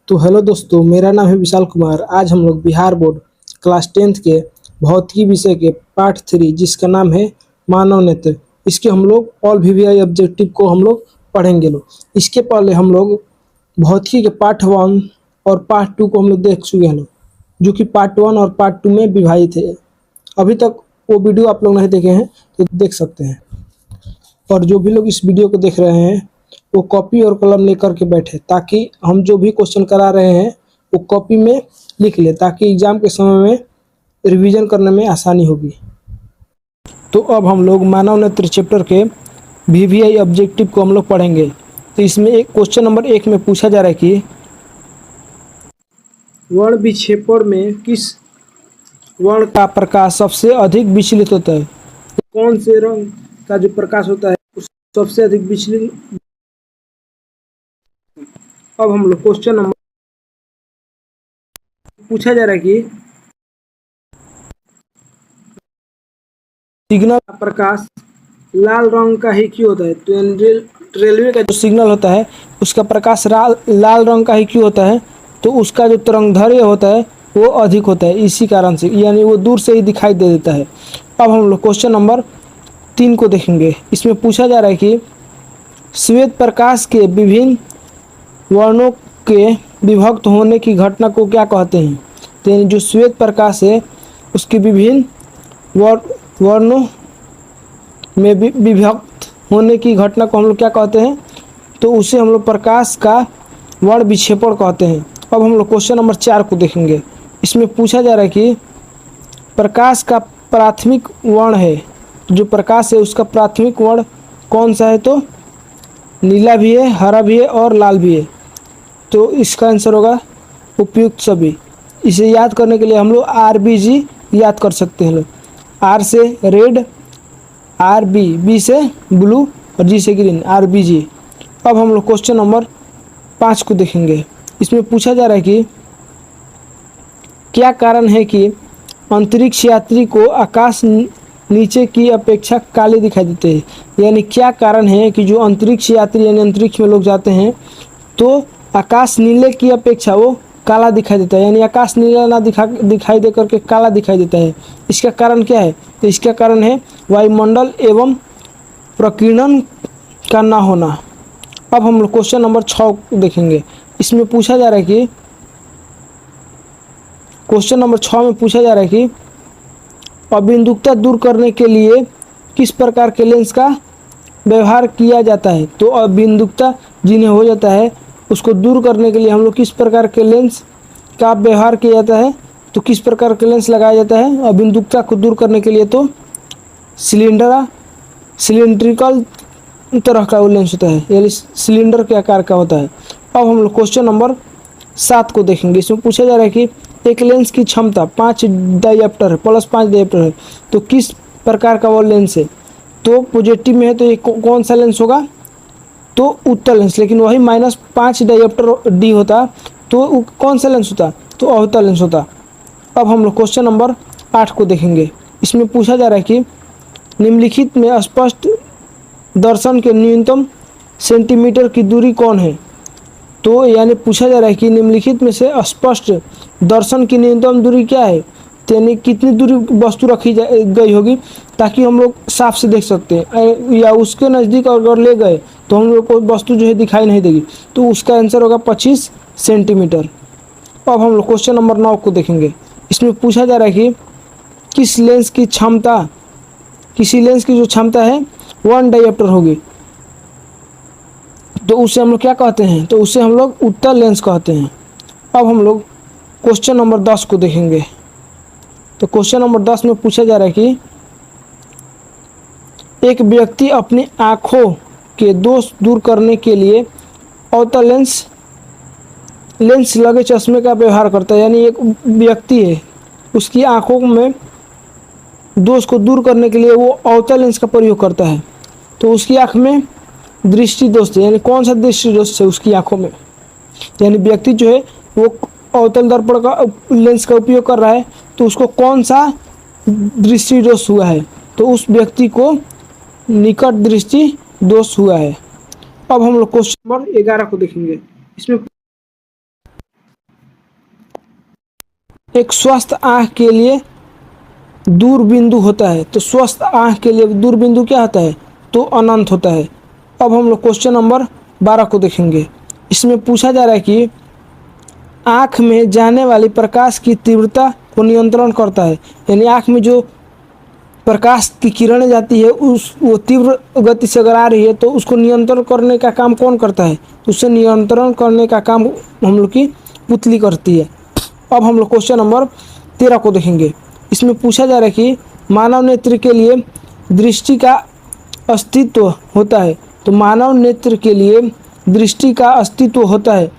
तो हेलो दोस्तों, मेरा नाम है विशाल कुमार। आज हम लोग बिहार बोर्ड क्लास 10th के भौतिकी विषय के पार्ट 3 जिसका नाम है मानव नेत्र, इसके हम लोग ऑल वीवीआई ऑब्जेक्टिव को हम लोग पढ़ेंगे। इसके पहले हम लोग भौतिकी के पार्ट 1 और पार्ट 2 को हम लोग देख चुके हैं, जो कि पार्ट 1 और पार्ट 2 में विभाजित है। अभी तक वो वीडियो आप लोग नहीं देखे हैं तो देख सकते हैं। और जो भी लोग इस वीडियो को देख रहे हैं वो कॉपी और कलम लेकर के बैठे, ताकि हम जो भी क्वेश्चन करा रहे हैं वो कॉपी में लिख ले, ताकि एग्जाम के समय में रिवीजन करने में आसानी होगी। तो अब हम लोग मानव नेत्र चैप्टर के वीवीआई ऑब्जेक्टिव को हम लोग पढ़ेंगे। तो इसमें एक क्वेश्चन नंबर 1 में पूछा जा रहा है कि वर्ण विक्षेपण में किस वर्ण का प्रकाश सबसे अधिक विचलित होता है? कौन से रंग का जो प्रकाश होता है उस सबसे अधिक विचलित। अब हम लोग क्वेश्चन नंबर पूछा जा रहा है कि सिग्नल का प्रकाश लाल रंग का ही क्यों होता है? तो रेलवे का जो सिग्नल होता है उसका प्रकाश लाल रंग का ही क्यों होता है? तो उसका जो तरंगदैर्घ्य होता है वो अधिक होता है, इसी कारण से, यानी वो दूर से ही दिखाई दे देता है। अब हम लोग क्वेश्चन नंबर 3 को देखेंगे। इसमें पूछा जा रहा है कि श्वेत प्रकाश के विभिन्न वर्णों के विभक्त होने की घटना को क्या कहते हैं? तो जो श्वेत प्रकाश है उसके विभिन्न वर्णों में विभक्त होने की घटना को हम लोग क्या कहते हैं? तो उसे हम लोग प्रकाश का वर्ण विक्षेपण कहते हैं। अब हम लोग क्वेश्चन नंबर 4 को देखेंगे। इसमें पूछा जा रहा है कि प्रकाश का प्राथमिक वर्ण है, जो प्रकाश है उसका प्राथमिक वर्ण कौन सा है? तो नीला भी है, हरा भी है और लाल भी है। तो इसका आंसर होगा उपयुक्त सभी। इसे याद करने के लिए हम लोग RBG याद कर सकते हैं। R से रेड, RB से ब्लू और G से ग्रीन, RBG। अब हम लोग क्वेश्चन नंबर 5 को देखेंगे। इसमें पूछा जा रहा है कि क्या कारण है कि अंतरिक्ष यात्री को आकाश नीचे की अपेक्षा काले दिखाई देते हैं? यानी क्या कारण है कि जो अंतरिक्ष यात्री यानी अंतरिक्ष में लोग जाते हैं तो आकाश नीले की अपेक्षा वो काला दिखाई देता है, यानी आकाश नीला ना दिखाई दे करके काला दिखाई देता है। इसका कारण क्या है? तो इसका कारण है वायुमंडल एवं प्रकीर्णन का ना होना। अब हम लोग क्वेश्चन नंबर 6 देखेंगे। इसमें पूछा जा रहा है कि क्वेश्चन नंबर 6 में पूछा जा रहा है कि अबिंदुकता दूर करने के लिए किस प्रकार के लेंस का व्यवहार किया जाता है? तो अबिंदुकता जिन्हें हो जाता है उसको दूर करने के लिए हम लोग किस प्रकार के लेंस का व्यवहार किया जाता है? तो किस प्रकार के लेंस लगाया जाता है अबिंदुकता को दूर करने के लिए? तो सिलिंड्रिकल तरह का वो लेंस होता है, यानी सिलेंडर के आकार का होता है। अब हम लोग क्वेश्चन नंबर 7 को देखेंगे। इसमें पूछा जा रहा है कि एक लेंस की क्षमता 5 डायप्टर है, +5 डायप्टर है, तो किस प्रकार का वो लेंस है? तो पॉजिटिव में है तो ये कौन सा लेंस होगा? तो उत्तल लेंस। लेकिन वही -5 डायप्टर D होता तो कौन सा लेंस होता? तो अवतल लेंस होता। अब हम लोग क्वेश्चन नंबर 8 को देखेंगे। इसमें पूछा जा रहा है कि निम्नलिखित में स्पष्ट दर्शन के न्यूनतम सेंटीमीटर की दूरी कौन है? तो यानी पूछा जा रहा है कि निम्नलिखित में से स्पष्ट दर्शन की न्यूनतम दूरी क्या है? यानी कितनी दूरी वस्तु रखी गई होगी ताकि हम लोग साफ से देख सकते हैं, या उसके नज़दीक अगर ले गए तो हम लोग को वस्तु जो है दिखाई नहीं देगी। तो उसका आंसर होगा 25 सेंटीमीटर। अब हम लोग क्वेश्चन नंबर 9 को देखेंगे। इसमें पूछा जा रहा है कि किसी लेंस की जो क्षमता है 1 डायप्टर होगी, तो उसे हम लोग क्या कहते हैं? तो उसे हम लोग उत्तल लेंस कहते हैं। अब हम लोग क्वेश्चन नंबर 10 को देखेंगे। तो क्वेश्चन नंबर 10 में पूछा जा रहा है कि एक व्यक्ति अपनी आँखों के दोष दूर करने के लिए अवतल लेंस लगे चश्मे का व्यवहार करता है। यानी एक व्यक्ति है, उसकी आँखों में दोष को दूर करने के लिए वो अवतल लेंस का प्रयोग करता है। तो उसकी आँख में दृष्टि दोष है, यानी कौन सा दृष्टि दोष है उसकी आँखों में? यानी व्यक्ति जो है वो अवतल दर्पण का लेंस का उपयोग कर रहा है, तो उसको कौन सा दृष्टि दोष हुआ है? तो उस व्यक्ति को निकट दृष्टि दोष हुआ है। अब हम लोग क्वेश्चन नंबर 11 को देखेंगे। इसमें एक स्वस्थ आँख के लिए दूर बिंदु होता है, तो स्वस्थ आँख के लिए दूर बिंदु क्या होता है, तो अनंत होता है। अब हम लोग क्वेश्चन नंबर 12 को देखेंगे। इसमें पूछा जा रहा है कि आँख में जाने वाली प्रकाश की तीव्रता को नियंत्रण करता है, यानी आँख में जो प्रकाश की किरणें जाती है वो तीव्र गति से अगर आ रही है तो उसको नियंत्रण करने का काम कौन करता है, तो उसे नियंत्रण करने का काम हम लोग की पुतली करती है। अब हम लोग क्वेश्चन नंबर 13 को देखेंगे। इसमें पूछा जा रहा है कि मानव नेत्र के लिए दृष्टि का अस्तित्व होता है, तो मानव नेत्र के लिए दृष्टि का अस्तित्व होता है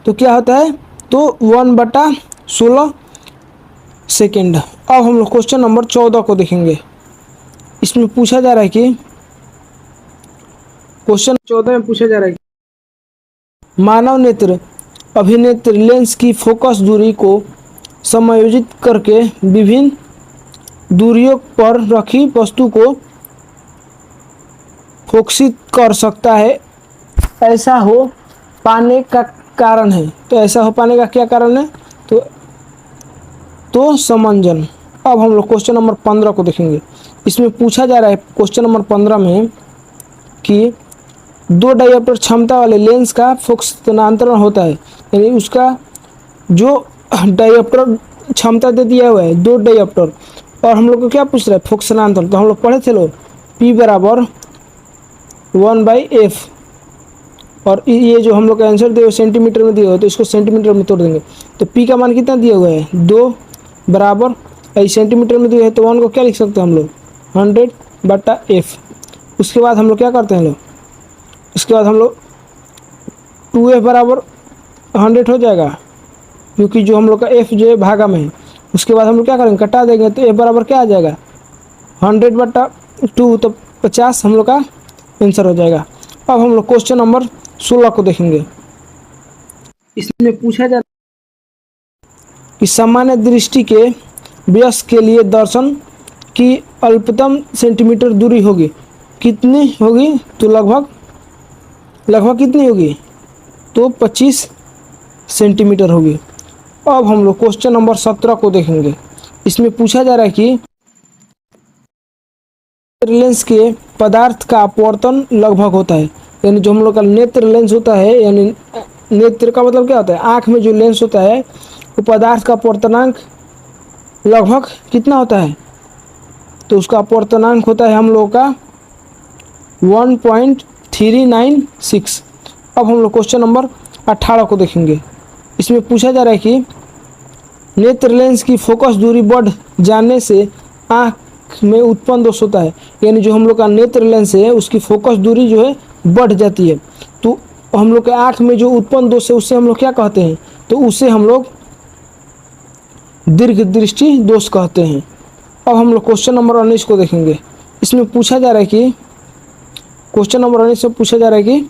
तो क्या होता है, तो 1/16 सेकेंड। अब हम लोग क्वेश्चन नंबर 14 को देखेंगे। इसमें पूछा जा रहा है कि क्वेश्चन 14 में पूछा जा रहा है कि मानव नेत्र अभिनेत्र लेंस की फोकस दूरी को समायोजित करके विभिन्न दूरियों पर रखी वस्तु को फोकसित कर सकता है, ऐसा हो पाने का कारण है। तो ऐसा हो पाने का क्या कारण है, तो समंजन। अब हम लोग क्वेश्चन नंबर 15 को देखेंगे। इसमें पूछा जा रहा है क्वेश्चन नंबर 15 में कि दो डायोप्टर क्षमता वाले लेंस का फोकस स्थानांतरण होता है, यानी उसका जो डायोप्टर क्षमता दे दिया हुआ है 2 डायोप्टर, और हम लोग को क्या पूछ रहा है, फोकस स्थानांतरण। तो हम लोग पढ़े थे लोग P बराबर 1/f, और ये जो हम लोग का आंसर दिया सेंटीमीटर में दिया हुआ है तो इसको सेंटीमीटर में तोड़ देंगे। तो P का मान कितना दिया हुआ है, 2 बराबर सेंटीमीटर में दिया है तो 1 को क्या लिख सकते हैं हम लोग, 100/f। उसके बाद हम लोग क्या करते हैं लोग, उसके बाद हम लोग 2f बराबर 100 हो जाएगा, क्योंकि जो हम लोग का f जो है भागा में है। उसके बाद हम लोग क्या करेंगे, कटा देंगे तो f बराबर क्या आ जाएगा, 100/2, तो 50 हम लोग का आंसर हो जाएगा। अब हम लोग क्वेश्चन नंबर 16 को देखेंगे। इसमें पूछा जा कि सामान्य दृष्टि के वयस्क के लिए दर्शन की अल्पतम सेंटीमीटर दूरी होगी, कितनी होगी, तो लगभग कितनी होगी, तो 25 सेंटीमीटर होगी। अब हम लोग क्वेश्चन नंबर 17 को देखेंगे। इसमें पूछा जा रहा है कि लेंस के पदार्थ का अपवर्तन लगभग होता है, यानी जो हम लोग का नेत्र लेंस होता है, यानी नेत्र का मतलब क्या होता है, आँख में जो लेंस होता है वो पदार्थ का अपवर्तनांक लगभग कितना होता है, तो उसका अपवर्तनांक होता है हम लोग का 1.396। अब हम लोग क्वेश्चन नंबर 18 को देखेंगे। इसमें पूछा जा रहा है कि नेत्र लेंस की फोकस दूरी बढ़ जाने से आँख में उत्पन्न दोष होता है, यानी जो हम लोग का नेत्र लेंस है उसकी फोकस दूरी जो है बढ़ जाती है, तो हम लोग के आँख में जो उत्पन्न दोष है उससे हम लोग क्या कहते हैं, तो उसे हम लोग दीर्घ दृष्टि दोष कहते हैं। अब हम लोग क्वेश्चन नंबर 19 को देखेंगे। इसमें पूछा जा रहा है कि क्वेश्चन नंबर 19 में पूछा जा रहा है कि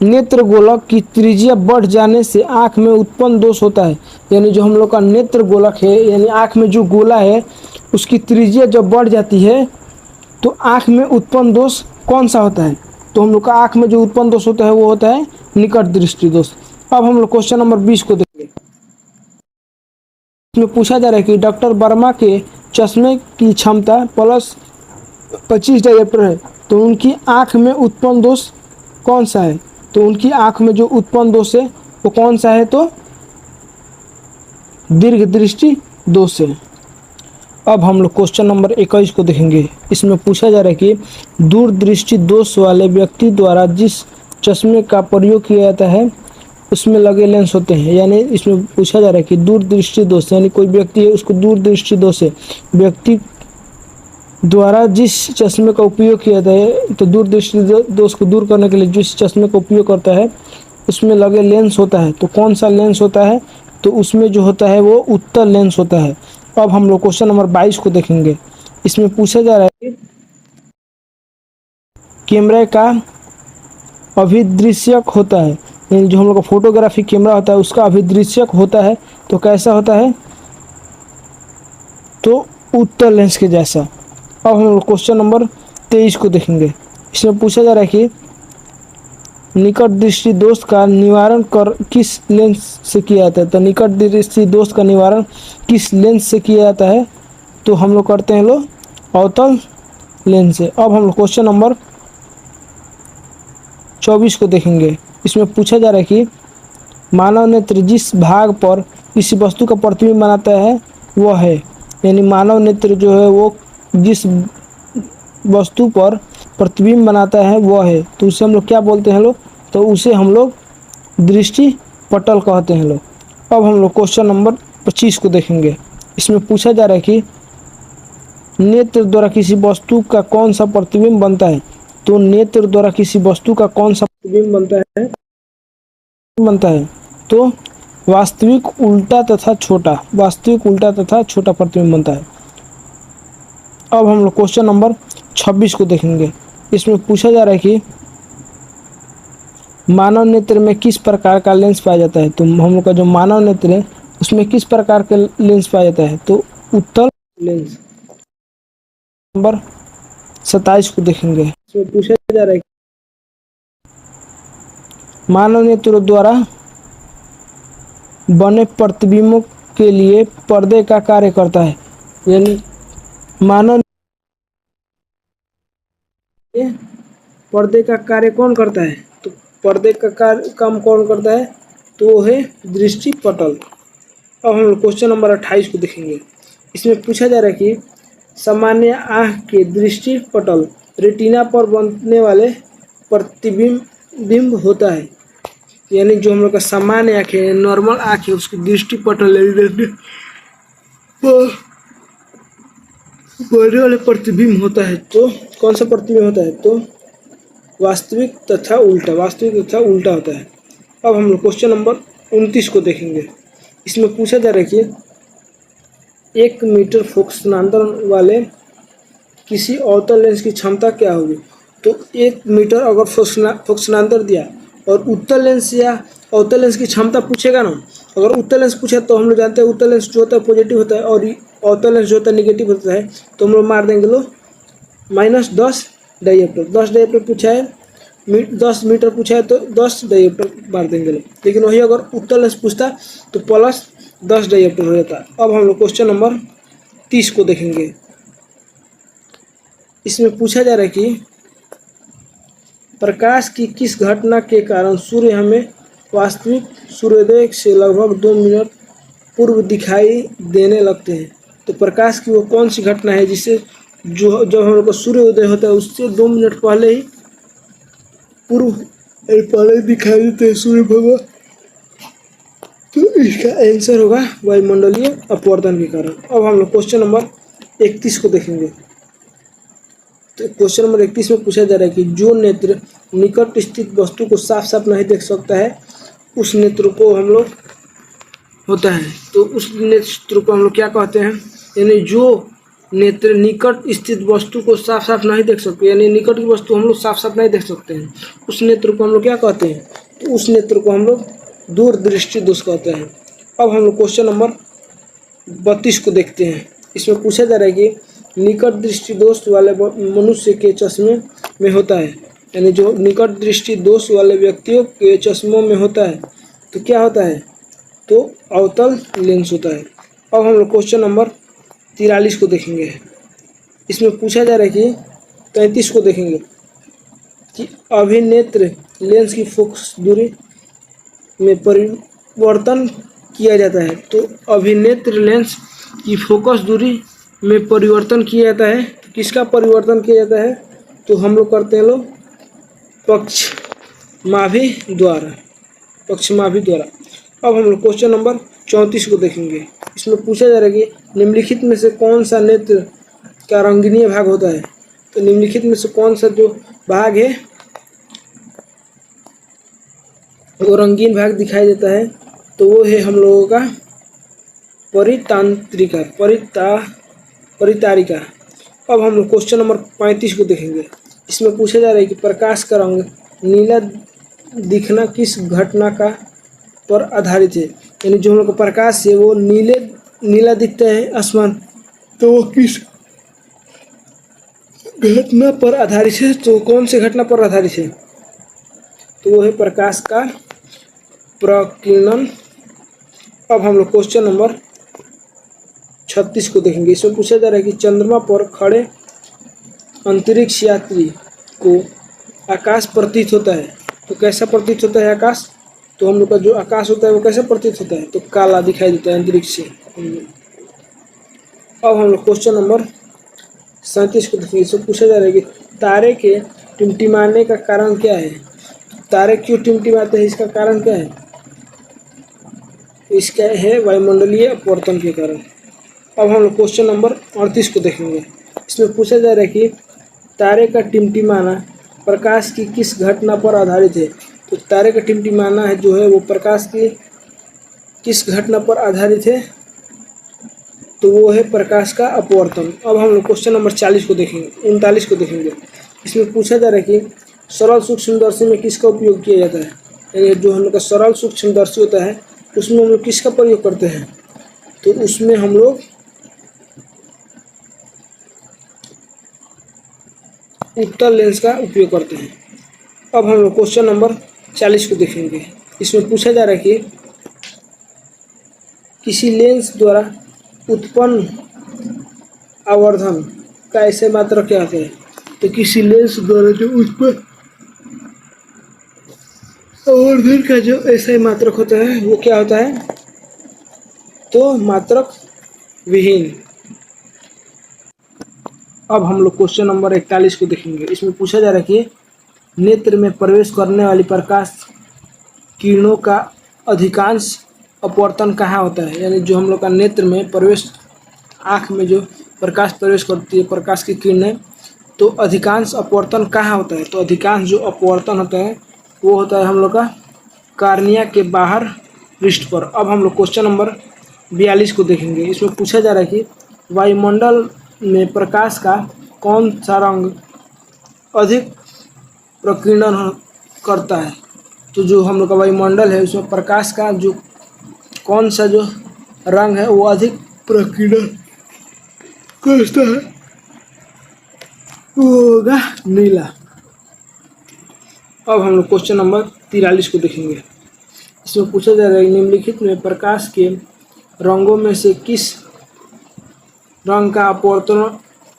नेत्र गोलक की त्रिज्या बढ़ जाने से आँख में उत्पन्न दोष होता है, यानी जो हम लोग का नेत्र गोलक है, यानी आँख में जो गोला है उसकी त्रिज्या जब बढ़ जाती है तो आँख में उत्पन्न दोष कौन सा होता है, तो हम लोग का आँख में जो उत्पन्न दोष होता है वो होता है निकट दृष्टि दोष। अब हम लोग क्वेश्चन नंबर 20 को देखेंगे। इसमें पूछा जा रहा है कि डॉक्टर वर्मा के चश्मे की क्षमता +25 डायोप्टर है, तो उनकी आँख में उत्पन्न दोष कौन सा है, तो उनकी आँख में जो उत्पन्न दोष है वो कौन सा है, तो दीर्घ दृष्टि दोष है। अब हम लोग क्वेश्चन नंबर 21 को देखेंगे। इसमें पूछा जा रहा है कि दूरदृष्टि दोष वाले व्यक्ति द्वारा जिस चश्मे का प्रयोग किया जाता है उसमें लगे लेंस होते हैं, यानी इसमें पूछा जा रहा है कि दूरदृष्टि दोष, यानी कोई व्यक्ति है उसको दूरदृष्टि दोष है, व्यक्ति द्वारा जिस चश्मे का उपयोग किया जाता है, तो दूरदृष्टि दोष को दूर करने के लिए जिस चश्मे का उपयोग करता है उसमें लगे लेंस होता है, तो कौन सा लेंस होता है, तो उसमें जो होता है वो उत्तल लेंस होता है। अब हम लोग क्वेश्चन नंबर 22 को देखेंगे। इसमें पूछा जा रहा है कि कैमरे का अभिदृश्यक होता है, यानी जो हम लोग का फोटोग्राफी कैमरा होता है उसका अभिदृश्यक होता है, तो कैसा होता है, तो उत्तल लेंस के जैसा। अब हम लोग क्वेश्चन नंबर 23 को देखेंगे। इसमें पूछा जा रहा है कि निकट दृष्टि दोष का निवारण कर किस लेंस से किया जाता है? तो निकट दृष्टि दोष का निवारण किस लेंस से किया जाता है? तो हम लोग करते हैं लोग अवतल लेंस से। अब हम लोग क्वेश्चन नंबर 24 को देखेंगे। इसमें पूछा जा रहा है कि मानव नेत्र जिस भाग पर किसी वस्तु का प्रतिबिंब बनाता है वह है, यानी मानव नेत्र जो है वो जिस वस्तु पर प्रतिबिंब बनाता है वह है, तो उसे हम लोग क्या बोलते हैं लोग? तो उसे हम लोग दृष्टि पटल कहते हैं लोग। अब हम लोग क्वेश्चन नंबर 25 को देखेंगे। इसमें पूछा जा रहा है कि नेत्र द्वारा किसी वस्तु का कौन सा प्रतिबिंब बनता है? तो नेत्र द्वारा किसी वस्तु का कौन सा प्रतिबिंब बनता है? तो वास्तविक उल्टा तथा छोटा, वास्तविक उल्टा तथा छोटा प्रतिबिंब बनता है। अब हम लोग क्वेश्चन नंबर 26 को देखेंगे। इसमें पूछा जा रहा है कि मानव नेत्र में किस प्रकार का लेंस पाया जाता है? तो हम लोग का जो मानव नेत्र है उसमें किस प्रकार का लेंस पाया जाता है? तो उत्तल लेंस। नंबर 27 को देखेंगे। इसमें पूछा जा रहा है मानव नेत्र द्वारा बने प्रतिबिंबों के लिए पर्दे का कार्य करता है, यानी मानव पर्दे का कार्य कौन करता है? तो पर्दे का कार्य काम कौन करता है? तो वो है दृष्टि पटल। अब हम लोग क्वेश्चन नंबर 28 को देखेंगे। इसमें पूछा जा रहा है कि सामान्य आँख के दृष्टि पटल रेटिना पर बनने वाले प्रतिबिंब होता है, यानी जो हम लोग का सामान्य आँख है, नॉर्मल आँख है, उसकी दृष्टि पटल बनने वाले प्रतिबिंब होता है। तो कौन सा प्रतिबिंब होता है? तो वास्तविक तथा उल्टा, वास्तविक तथा उल्टा होता है। अब हम लोग क्वेश्चन नंबर 29 को देखेंगे। इसमें पूछा जा रहा है कि 1 मीटर फोकसनांतर वाले किसी अवतल लेंस की क्षमता क्या होगी? तो 1 मीटर अगर फोकसनांतर दिया और उत्तल लेंस या अवतल लेंस की क्षमता पूछेगा ना, अगर उत्तल लेंस पूछे तो हम लोग जानते हैं उत्तल लेंस जो होता है पॉजिटिव होता है और अवतल लेंस जो होता है नेगेटिव होता है, तो हम लोग मार देंगे लो -10 डायप्टर। 10 डायप्टर पूछा है, 10 मीटर पूछा है तो 10 डायप्टर मार देंगे लोग। लेकिन वही अगर उत्तल लेंस पूछता तो +10 डायप्टर हो जाता। अब हम लोग क्वेश्चन नंबर 30 को देखेंगे। इसमें पूछा जा रहा है कि प्रकाश की किस घटना के कारण सूर्य हमें वास्तविक सूर्योदय से लगभग 2 मिनट पूर्व दिखाई देने लगते हैं? तो प्रकाश की वो कौन सी घटना है जिससे जो जब हम लोग का सूर्योदय होता है उससे 2 मिनट पहले ही पहले दिखाई देते हैं सूर्य भगवान? तो इसका आंसर होगा वायुमंडलीय अपवर्तन के कारण। अब हम लोग क्वेश्चन नंबर 31 को देखेंगे। तो क्वेश्चन नंबर 31 में पूछा जा रहा है कि जो नेत्र निकट स्थित वस्तु को साफ साफ नहीं देख सकता है उस नेत्र को हम लोग होता है, तो उस नेत्र को हम लोग क्या कहते हैं? यानी जो नेत्र निकट स्थित वस्तु को साफ साफ नहीं देख सकते, यानी निकट की वस्तु हम लोग साफ साफ नहीं देख सकते हैं, उस नेत्र को हम लोग क्या कहते हैं? तो उस नेत्र को हम लोग दूरदृष्टि दोष कहते हैं। अब हम लोग क्वेश्चन नंबर 32 को देखते हैं। इसमें पूछा जा रहा है कि निकट दृष्टि दोष वाले मनुष्य के चश्मे में होता है, यानी जो निकट दृष्टि दोष वाले व्यक्तियों के चश्मों में होता है तो क्या होता है? तो अवतल लेंस होता है। अब हम लोग क्वेश्चन नंबर 43 को देखेंगे। इसमें पूछा जा रहा है कि 33 को देखेंगे कि अभिनेत्र लेंस की फोकस दूरी में परिवर्तन किया जाता है। तो अभिनेत्र लेंस की फोकस दूरी में परिवर्तन किया जाता है, तो किसका परिवर्तन किया जाता है? तो हम लोग करते हैं लोग पक्षमाभि द्वारा, पक्षमाभि द्वारा। अब हम लोग क्वेश्चन नंबर 34 को देखेंगे। इसमें पूछा जा रहा है कि निम्नलिखित में से कौन सा नेत्र का रंगीनीय भाग होता है? तो निम्नलिखित में से कौन सा जो भाग है वो रंगीन भाग दिखाई देता है? तो वो है हम लोगों का परितांत्रिका, परितारिका। अब हम लोग क्वेश्चन नंबर 35 को देखेंगे। इसमें पूछा जा रहा है कि प्रकाश का रंग नीला दिखना किस घटना का पर आधारित है? यानी जो हम लोग का प्रकाश है वो नीला दिखता है आसमान, तो वो किस घटना पर आधारित है? तो कौन सी घटना पर आधारित है? तो वो है प्रकाश का प्रकीर्णन। अब हम लोग क्वेश्चन नंबर 36 को देखेंगे। इसमें पूछा जा रहा है कि चंद्रमा पर खड़े अंतरिक्ष यात्री को आकाश प्रतीत होता है, तो कैसा प्रतीत होता है आकाश? तो हम लोग का जो आकाश होता है वो कैसा प्रतीत होता है? तो काला दिखाई देता है अंतरिक्ष से। अब हम लोग क्वेश्चन नंबर 37 को देखेंगे। इसमें पूछा जा रहा है कि तारे के टिमटिमाने का कारण क्या है? तारे क्यों टिमटिमाते हैं, इसका कारण क्या है? इसका है वायुमंडलीय अपवर्तन के कारण। अब हम लोग क्वेश्चन नंबर 38 को देखेंगे। इसमें पूछा जा रहा है कि तारे का टिमटिमाना प्रकाश की किस घटना पर आधारित है? तो तारे का टिमटिमाना है जो है वो प्रकाश की किस घटना पर आधारित है? तो वो है प्रकाश का अपवर्तन। अब हम लोग क्वेश्चन नंबर 40 को देखेंगे, 39 को देखेंगे। इसमें पूछा जा रहा है कि सरल सूक्ष्मदर्शी में किसका उपयोग किया जाता है? यानी जो हम लोग का सरल सूक्ष्मदर्शी होता है उसमें हम लोग किसका प्रयोग करते हैं? तो उसमें हम लोग उत्तल लेंस का उपयोग करते हैं। अब हम लोग क्वेश्चन नंबर 40 को देखेंगे। इसमें पूछा जा रहा है कि किसी लेंस द्वारा उत्पन्न आवर्धन का ऐसे मात्रक क्या होता है? तो किसी लेंस द्वारा जो उत्पन्न आवर्धन का जो ऐसा मात्रक होता है वो क्या होता है? तो मात्रक विहीन। अब हम लोग क्वेश्चन नंबर 41 को देखेंगे। इसमें पूछा जा रहा है कि नेत्र में प्रवेश करने वाली प्रकाश किरणों का अधिकांश अपवर्तन कहाँ होता है? यानी जो हम लोग का नेत्र में प्रवेश, आँख में जो प्रकाश प्रवेश करती है प्रकाश की किरणें, तो अधिकांश अपवर्तन कहाँ होता है? तो अधिकांश जो अपवर्तन होता है वो होता है हम लोग का कार्निया के बाहर पृष्ठ पर। अब हम लोग क्वेश्चन नंबर 42 को देखेंगे। इसमें पूछा जा रहा है कि वायुमंडल में प्रकाश का कौन सा रंग अधिक प्रकीर्णन करता है? तो जो हम लोग का वायुमंडल है उसमें प्रकाश का जो कौन सा जो रंग है वो अधिक प्रकीर्णन करता है, वो होगा नीला। अब हम लोग क्वेश्चन नंबर 43 को देखेंगे। इसमें पूछा जा रहा है निम्नलिखित में प्रकाश के रंगों में से किस रंग का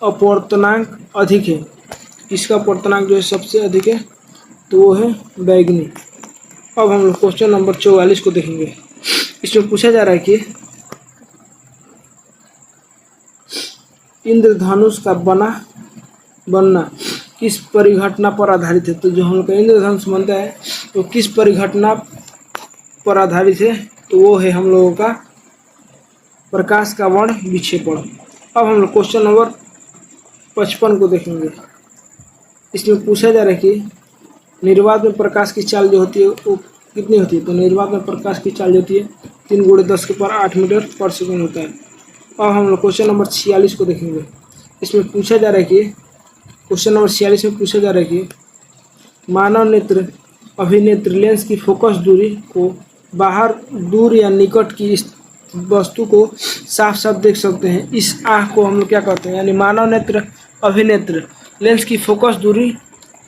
अपवर्तनांक अधिक है? किसका अपवर्तनांक जो है सबसे अधिक है? तो वो है बैगनी। अब हम लोग क्वेश्चन नंबर 44 को देखेंगे। इसमें पूछा जा रहा है कि इंद्रधनुष का बनना किस परिघटना पर आधारित है? तो जो हम लोग का इंद्रधनुष बनता है तो किस परिघटना पर आधारित है? तो वो है हम लोगों का प्रकाश का वर्ण विक्षेपण। अब हम लोग क्वेश्चन नंबर 55 को देखेंगे। इसमें पूछा जा रहा है कि निर्वात में प्रकाश की चाल जो होती है वो कितनी होती है? तो निर्वात में प्रकाश की चाल जो होती है 3 × 10⁻8 मीटर पर सेकेंड होता है। अब हम लोग क्वेश्चन नंबर 46 को देखेंगे। इसमें पूछा जा रहा है कि क्वेश्चन नंबर 46 में पूछा जा रहा है कि मानव नेत्र अभिनेत्र लेंस की फोकस दूरी को बाहर, दूर या निकट की वस्तु को साफ साफ देख सकते हैं। इस आँख को हम लोग क्या कहते हैं? यानी मानव नेत्र अभिनेत्र लेंस की फोकस दूरी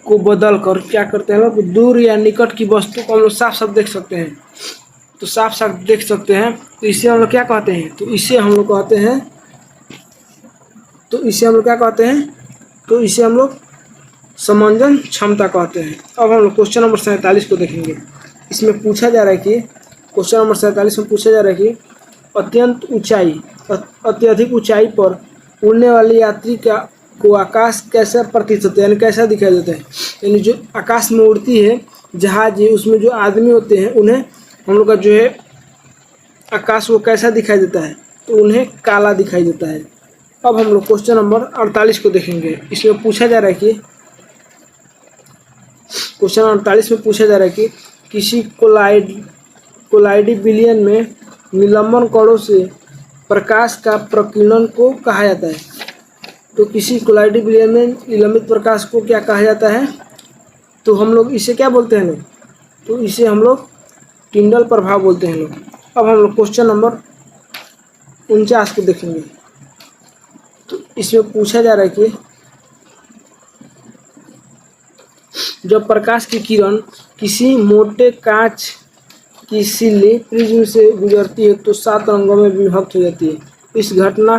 को बदल कर क्या करते हैं लोग? दूर या निकट की वस्तु को हम लोग साफ साफ देख सकते हैं। तो साफ साफ देख सकते हैं तो इसे हम लोग क्या कहते हैं? तो इसे हम लोग कहते हैं तो इसे हम लोग समंजन क्षमता कहते हैं। अब हम लोग क्वेश्चन नंबर 47 को देखेंगे। इसमें पूछा जा रहा है कि क्वेश्चन नंबर 47 में पूछा जा रहा है कि अत्यधिक ऊंचाई पर उड़ने वाली यात्री को आकाश कैसा प्रतीत होता है, यानी कैसा दिखाई देता है? यानी जो आकाश में उड़ती है जहाज है उसमें जो आदमी होते हैं उन्हें हम लोग का जो है आकाश वो कैसा दिखाई देता है? तो उन्हें काला दिखाई देता है। अब हम लोग क्वेश्चन नंबर 48 को देखेंगे। इसमें पूछा जा रहा है कि क्वेश्चन 48 में पूछा जा रहा है कि किसी कोलाइडी बिलियन में निलंबन कणों से प्रकाश का प्रकीर्णन को कहा जाता है। तो किसी कोलाइडी बिलियन में निलंबित प्रकाश को क्या कहा जाता है? तो हम लोग इसे क्या बोलते हैं लोग? तो इसे हम लोग टिंडल प्रभाव बोलते हैं लोग। अब हम लोग क्वेश्चन नंबर 49 को देखेंगे। तो इसमें पूछा जा रहा है कि जब प्रकाश की किरण किसी मोटे कांच की सिल्ली प्रिज्म से गुजरती है तो 7 रंगों में विभक्त हो जाती है। इस घटना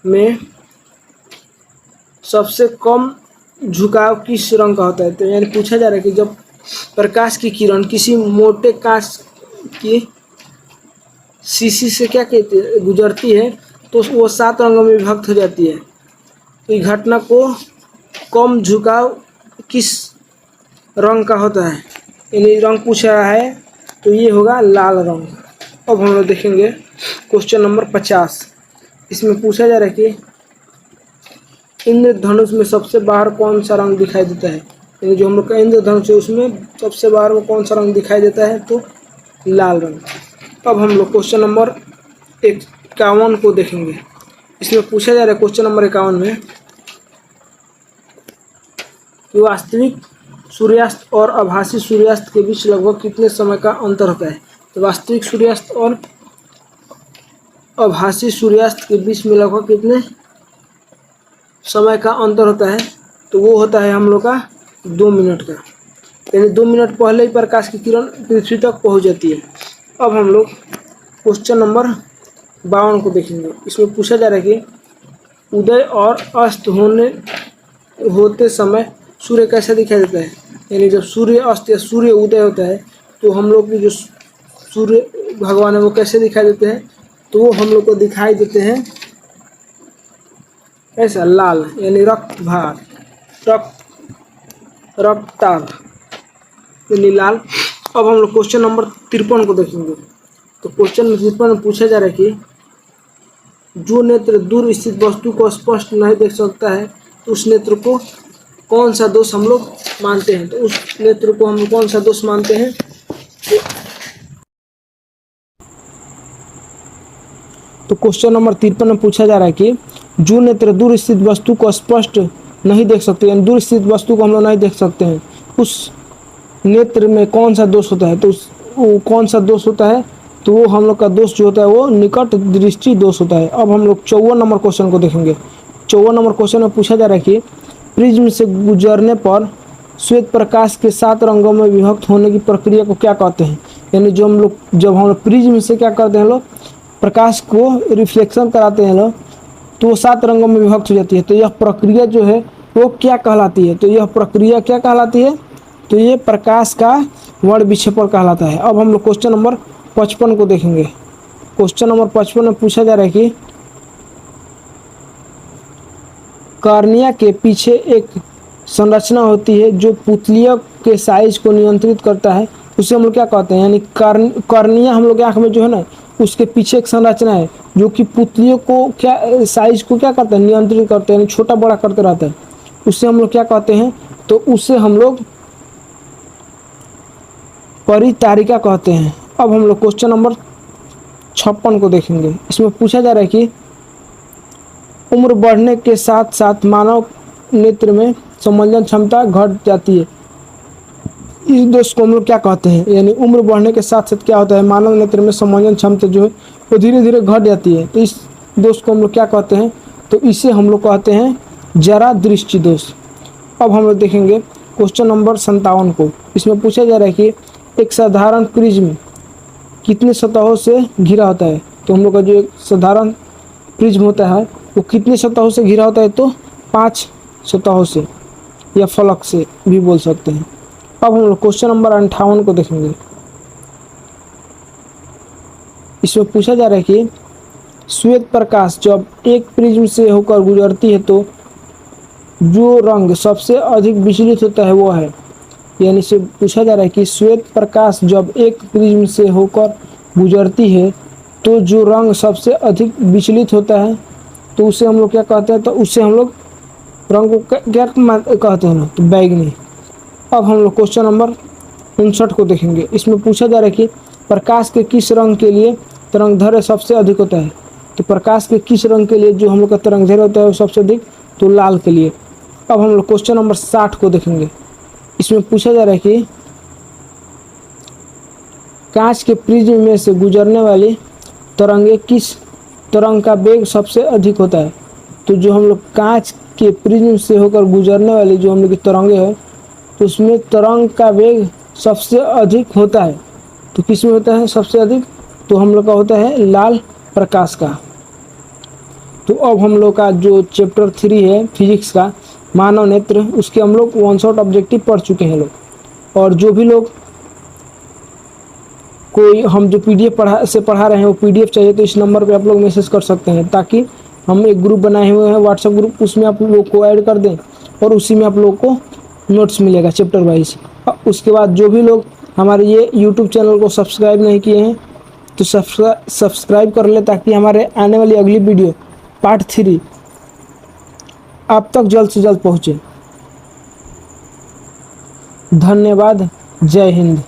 में सबसे कम झुकाव किस रंग का होता है? तो यानी पूछा जा रहा है कि जब प्रकाश की किरण किसी मोटे कांच की शीशी से क्या कहते हैं गुजरती है तो वो 7 रंगों में विभक्त हो जाती है। तो इस घटना को कम झुकाव किस रंग का होता है? यानी रंग पूछ रहा है तो ये होगा लाल रंग। अब हम लोग देखेंगे क्वेश्चन नंबर 50। इसमें पूछा जा रहा है कि इंद्रधनुष में सबसे बाहर कौन सा रंग दिखाई देता है? यानी जो हम लोग का इंद्रधनुष है उसमें सबसे बाहर में कौन सा रंग दिखाई देता है? तो लाल रंग। अब हम लोग क्वेश्चन नंबर 51 को देखेंगे। इसमें पूछा जा रहा है क्वेश्चन नंबर 51 में कि वास्तविक सूर्यास्त और आभासी सूर्यास्त के बीच लगभग कितने समय का अंतर होता है? तो वास्तविक सूर्यास्त और आभासी सूर्यास्त के बीच में लगभग कितने समय का अंतर होता है? तो वो होता है हम लोग का 2 मिनट का। यानी 2 मिनट पहले ही प्रकाश की किरण पृथ्वी तक पहुंच जाती है। अब हम लोग क्वेश्चन नंबर 52 को देखेंगे। इसमें पूछा जा रहा है कि उदय और अस्त होते समय सूर्य कैसा दिखाई देता है? यानी जब सूर्य अस्त या सूर्य उदय होता है तो हम लोग की जो सूर्य भगवान है वो कैसे दिखाई देते हैं? तो वो हम लोग को दिखाई देते हैं ऐसा लाल, यानी रक्ताभ यानी लाल। अब हम लोग क्वेश्चन नंबर 53 को देखेंगे। तो क्वेश्चन नंबर 53 में पूछा जा रहा है कि जो नेत्र दूर स्थित वस्तु को स्पष्ट नहीं देख सकता है तो उस नेत्र को कौन सा दोष हम लोग मानते हैं? तो उस नेत्र को हम लोग कौन सा दोष मानते हैं? तो क्वेश्चन नंबर 53 में पूछा जा रहा है कि जो नेत्र दूर स्थित वस्तु को स्पष्ट नहीं देख सकते, यानी दूर स्थित वस्तु को हम लोग नहीं देख सकते हैं, उस नेत्र में कौन सा दोष होता है? तो वो कौन सा दोष होता है? तो वो हम लोग का दोष जो होता है वो निकट दृष्टि दोष होता है। अब हम लोग 54 नंबर क्वेश्चन को देखेंगे। 54 नंबर क्वेश्चन में पूछा जा रहा है कि प्रिज्म से गुजरने पर श्वेत प्रकाश के 7 रंगों में विभक्त होने की प्रक्रिया को क्या कहते हैं? यानी जब हम लोग प्रिज्म से क्या करते हैं लोग, प्रकाश को रिफ्लेक्शन कराते हैं लोग, तो वो 7 रंगों में विभक्त हो जाती है। तो यह प्रक्रिया जो है वो क्या कहलाती है? तो यह प्रक्रिया क्या कहलाती है? तो ये प्रकाश का वर्ण विक्षेपण कहलाता है। अब हम लोग क्वेश्चन नंबर 55 को देखेंगे। क्वेश्चन नंबर 55 में पूछा जा रहा है कि कार्निया के पीछे एक संरचना होती है जो पुतलियों के साइज को नियंत्रित करता है, उसे हम लोग क्या कहते हैं? यानी कार्निया हम लोग की आँख में जो है ना उसके पीछे एक संरचना है जो कि पुतलियों को क्या साइज को क्या करता है? नियंत्रित करते हैं, यानी छोटा बड़ा करते रहता है। उससे हम लोग क्या कहते हैं? तो उससे हम लोग परितारिका कहते हैं। अब हम लोग क्वेश्चन नंबर 56 को देखेंगे। इसमें पूछा जा रहा है कि उम्र बढ़ने के साथ साथ मानव नेत्र में संवेदन क्षमता घट जाती है, इस दोष को हम लोग क्या कहते हैं? यानी उम्र बढ़ने के साथ साथ क्या होता है? मानव नेत्र में संवेदन क्षमता जो है वो धीरे धीरे घट जाती है। तो इस दोष को हम लोग क्या कहते हैं? तो इसे हम लोग कहते हैं जरा दृष्टि दोष। अब हम लोग देखेंगे क्वेश्चन नंबर 57 को। इसमें पूछा जा रहा है कि एक साधारण प्रिज्म कितने सतहों से घिरा होता है? तो हम लोग का जो एक साधारण प्रिज्म होता है वो कितने सतहों से घिरा होता है? तो 5 सतहों से या फलक से भी बोल सकते हैं। अब हम लोग क्वेश्चन नंबर 58 को देखेंगे। इसमें पूछा जा रहा है कि श्वेत प्रकाश जब एक प्रिज्म से होकर गुजरती है तो जो रंग सबसे अधिक विचलित होता है वो है, यानी से पूछा जा रहा है कि श्वेत प्रकाश जब एक प्रिज्म से होकर गुजरती है तो जो रंग सबसे अधिक विचलित होता है तो उसे हम लोग क्या कहते हैं? तो उससे हम लोग रंग को क्या कहते हैं ना? तो बैगनी। अब हम लोग क्वेश्चन नंबर 59 को देखेंगे। इसमें पूछा जा रहा है कि प्रकाश के किस रंग के लिए तरंगदैर्घ्य सबसे अधिक होता है? तो प्रकाश के किस रंग के लिए जो हम लोग का तरंगदैर्घ्य होता है वो सबसे अधिक? तो लाल के लिए। अब हम लोग क्वेश्चन नंबर 60 को देखेंगे। इसमें पूछा जा रहा है कि कांच के प्रिज्म में से गुजरने वाली तरंगे किस तरंग का वेग सबसे अधिक होता है? तो जो हम लोग कांच के प्रिज्म से होकर गुजरने वाली जो हम लोग की तरंगे है तो उसमें तरंग का वेग सबसे अधिक होता है। तो किस में होता है सबसे अधिक? तो हम लोग का होता है लाल प्रकाश का। तो अब हम लोग का जो चैप्टर 3 है फिजिक्स का मानव नेत्र, उसके हम लोग वन शॉट ऑब्जेक्टिव पढ़ चुके हैं लोग। और जो भी लोग कोई हम जो पीडीएफ पढ़ा रहे हैं वो पीडीएफ चाहिए तो इस नंबर पे आप लोग मैसेज कर सकते हैं, ताकि हम एक ग्रुप बनाए हुए हैं व्हाट्सएप ग्रुप, उसमें आप लोग को ऐड कर दें और उसी में आप लोग को नोट्स मिलेगा चैप्टर वाइज। उसके बाद जो भी लोग हमारे ये यूट्यूब चैनल को सब्सक्राइब नहीं किए हैं तो सब्सक्राइब कर ले, ताकि हमारे आने वाली अगली वीडियो पार्ट 3 आप तक जल्द से जल्द पहुँचे। धन्यवाद। जय हिंद।